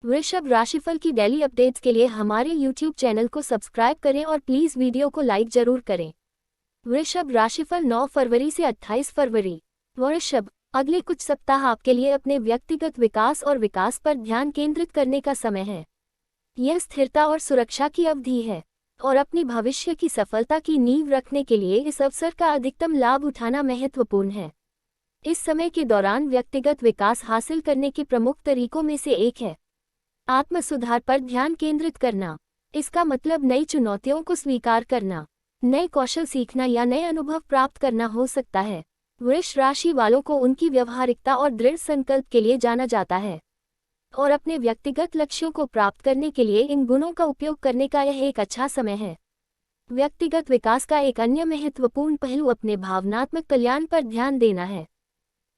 वृषभ राशिफल की डेली अपडेट्स के लिए हमारे YouTube चैनल को सब्सक्राइब करें और प्लीज़ वीडियो को लाइक जरूर करें। वृषभ राशिफल 9 फरवरी से 28 फरवरी। वृषभ, अगले कुछ सप्ताह आपके लिए अपने व्यक्तिगत विकास और विकास पर ध्यान केंद्रित करने का समय है। यह स्थिरता और सुरक्षा की अवधि है और अपनी भविष्य की सफलता की नींव रखने के लिए इस अवसर का अधिकतम लाभ उठाना महत्वपूर्ण है। इस समय के दौरान व्यक्तिगत विकास हासिल करने के प्रमुख तरीकों में से एक है आत्म सुधार पर ध्यान केंद्रित करना। इसका मतलब नई चुनौतियों को स्वीकार करना, नए कौशल सीखना या नए अनुभव प्राप्त करना हो सकता है। वृष राशि वालों को उनकी व्यवहारिकता और दृढ़ संकल्प के लिए जाना जाता है और अपने व्यक्तिगत लक्ष्यों को प्राप्त करने के लिए इन गुणों का उपयोग करने का यह एक अच्छा समय है। व्यक्तिगत विकास का एक अन्य महत्वपूर्ण पहलू अपने भावनात्मक कल्याण पर ध्यान देना है।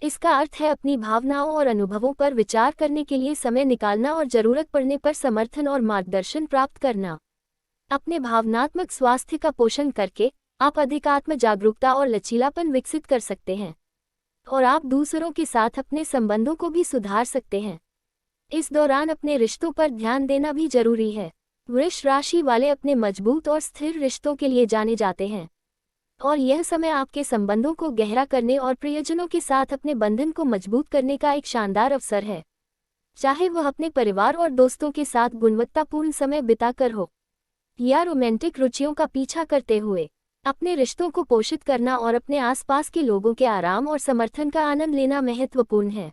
इसका अर्थ है अपनी भावनाओं और अनुभवों पर विचार करने के लिए समय निकालना और जरूरत पड़ने पर समर्थन और मार्गदर्शन प्राप्त करना। अपने भावनात्मक स्वास्थ्य का पोषण करके आप अधिक आत्म जागरूकता और लचीलापन विकसित कर सकते हैं और आप दूसरों के साथ अपने संबंधों को भी सुधार सकते हैं। इस दौरान अपने रिश्तों पर ध्यान देना भी जरूरी है। वृष राशि वाले अपने मजबूत और स्थिर रिश्तों के लिए जाने जाते हैं और यह समय आपके संबंधों को गहरा करने और प्रियजनों के साथ अपने बंधन को मजबूत करने का एक शानदार अवसर है। चाहे वह अपने परिवार और दोस्तों के साथ गुणवत्तापूर्ण समय बिताकर हो या रोमांटिक रुचियों का पीछा करते हुए, अपने रिश्तों को पोषित करना और अपने आसपास के लोगों के आराम और समर्थन का आनंद लेना महत्वपूर्ण है।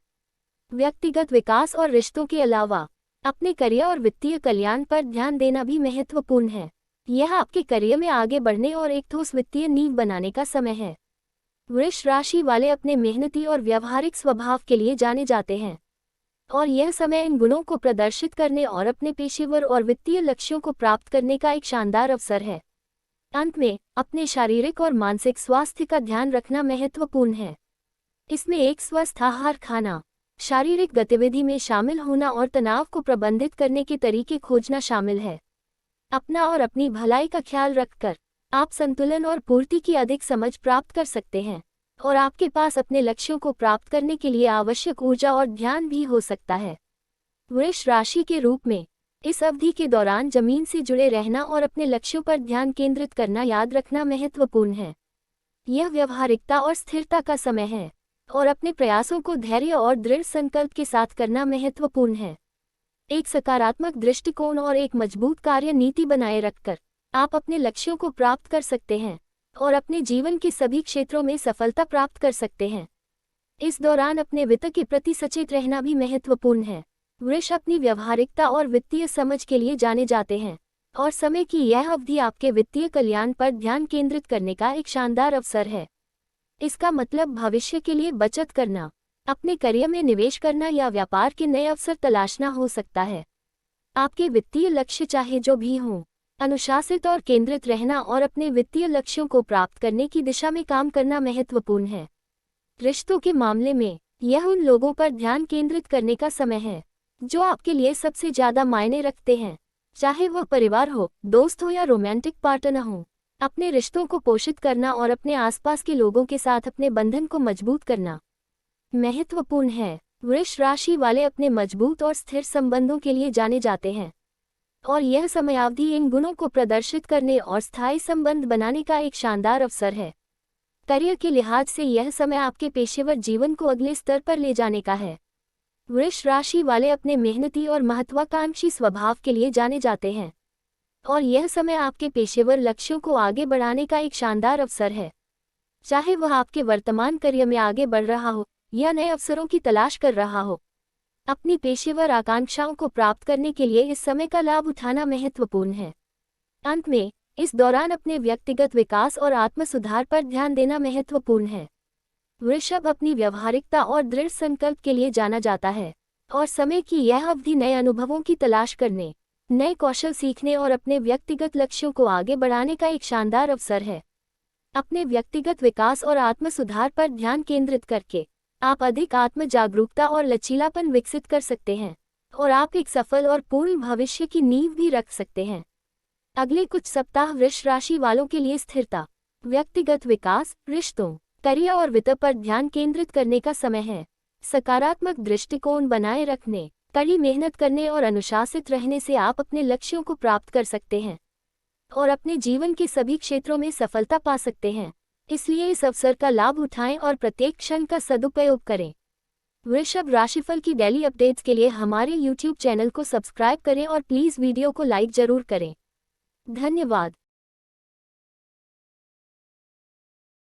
व्यक्तिगत विकास और रिश्तों के अलावा अपने करियर और वित्तीय कल्याण पर ध्यान देना भी महत्वपूर्ण है। यह आपके करियर में आगे बढ़ने और एक ठोस वित्तीय नींव बनाने का समय है। वृष राशि वाले अपने मेहनती और व्यावहारिक स्वभाव के लिए जाने जाते हैं और यह समय इन गुणों को प्रदर्शित करने और अपने पेशेवर और वित्तीय लक्ष्यों को प्राप्त करने का एक शानदार अवसर है। अंत में, अपने शारीरिक और मानसिक स्वास्थ्य का ध्यान रखना महत्वपूर्ण है। इसमें एक स्वस्थ आहार खाना, शारीरिक गतिविधि में शामिल होना और तनाव को प्रबंधित करने के तरीके खोजना शामिल है। अपना और अपनी भलाई का ख्याल रखकर आप संतुलन और पूर्ति की अधिक समझ प्राप्त कर सकते हैं और आपके पास अपने लक्ष्यों को प्राप्त करने के लिए आवश्यक ऊर्जा और ध्यान भी हो सकता है। वृष राशि के रूप में इस अवधि के दौरान जमीन से जुड़े रहना और अपने लक्ष्यों पर ध्यान केंद्रित करना याद रखना महत्वपूर्ण है। यह व्यवहारिकता और स्थिरता का समय है और अपने प्रयासों को धैर्य और दृढ़ संकल्प के साथ करना महत्वपूर्ण है। एक सकारात्मक दृष्टिकोण और एक मजबूत कार्य नीति बनाए रखकर आप अपने लक्ष्यों को प्राप्त कर सकते हैं और अपने जीवन के सभी क्षेत्रों में सफलता प्राप्त कर सकते हैं। इस दौरान अपने वित्त के प्रति सचेत रहना भी महत्वपूर्ण है। वृष अपनी व्यवहारिकता और वित्तीय समझ के लिए जाने जाते हैं और समय की यह अवधि आपके वित्तीय कल्याण पर ध्यान केंद्रित करने का एक शानदार अवसर है। इसका मतलब भविष्य के लिए बचत करना, अपने करियर में निवेश करना या व्यापार के नए अवसर तलाशना हो सकता है। आपके वित्तीय लक्ष्य चाहे जो भी हों, अनुशासित और केंद्रित रहना और अपने वित्तीय लक्ष्यों को प्राप्त करने की दिशा में काम करना महत्वपूर्ण है। रिश्तों के मामले में यह उन लोगों पर ध्यान केंद्रित करने का समय है जो आपके लिए सबसे ज्यादा मायने रखते हैं, चाहे वह परिवार हो, दोस्त हो या रोमांटिक पार्टनर हो। अपने रिश्तों को पोषित करना और अपने आसपास के लोगों के साथ अपने बंधन को मजबूत करना महत्वपूर्ण है। वृष राशि वाले अपने मजबूत और स्थिर संबंधों के लिए जाने जाते हैं और यह समयावधि इन गुणों को प्रदर्शित करने और स्थायी संबंध बनाने का एक शानदार अवसर है। करियर के लिहाज से यह समय आपके पेशेवर जीवन को अगले स्तर पर ले जाने का है। वृष राशि वाले अपने मेहनती और महत्वाकांक्षी स्वभाव के लिए जाने जाते हैं और यह समय आपके पेशेवर लक्ष्यों को आगे बढ़ाने का एक शानदार अवसर है। चाहे वह आपके वर्तमान करियर में आगे बढ़ रहा हो या नए अवसरों की तलाश कर रहा हो, अपनी पेशेवर आकांक्षाओं को प्राप्त करने के लिए इस समय का लाभ उठाना महत्वपूर्ण है। अंत में, इस दौरान अपने व्यक्तिगत विकास और आत्म सुधार पर ध्यान देना महत्वपूर्ण है। वृषभ अपनी व्यवहारिकता और दृढ़ संकल्प के लिए जाना जाता है और समय की यह अवधि नए अनुभवों की तलाश करने, नए कौशल सीखने और अपने व्यक्तिगत लक्ष्यों को आगे बढ़ाने का एक शानदार अवसर है। अपने व्यक्तिगत विकास और आत्म सुधार पर ध्यान केंद्रित करके आप अधिक आत्म जागरूकता और लचीलापन विकसित कर सकते हैं और आप एक सफल और पूर्ण भविष्य की नींव भी रख सकते हैं। अगले कुछ सप्ताह वृष राशि वालों के लिए स्थिरता, व्यक्तिगत विकास, रिश्तों, करियर और वित्त पर ध्यान केंद्रित करने का समय है। सकारात्मक दृष्टिकोण बनाए रखने कड़ी मेहनत करने और अनुशासित रहने से आप अपने लक्ष्यों को प्राप्त कर सकते हैं और अपने जीवन के सभी क्षेत्रों में सफलता पा सकते हैं। इसलिए इस अवसर का लाभ उठाएं और प्रत्येक क्षण का सदुपयोग करें। वृषभ राशिफल की डेली अपडेट्स के लिए हमारे YouTube चैनल को सब्सक्राइब करें और प्लीज़ वीडियो को लाइक जरूर करें। धन्यवाद।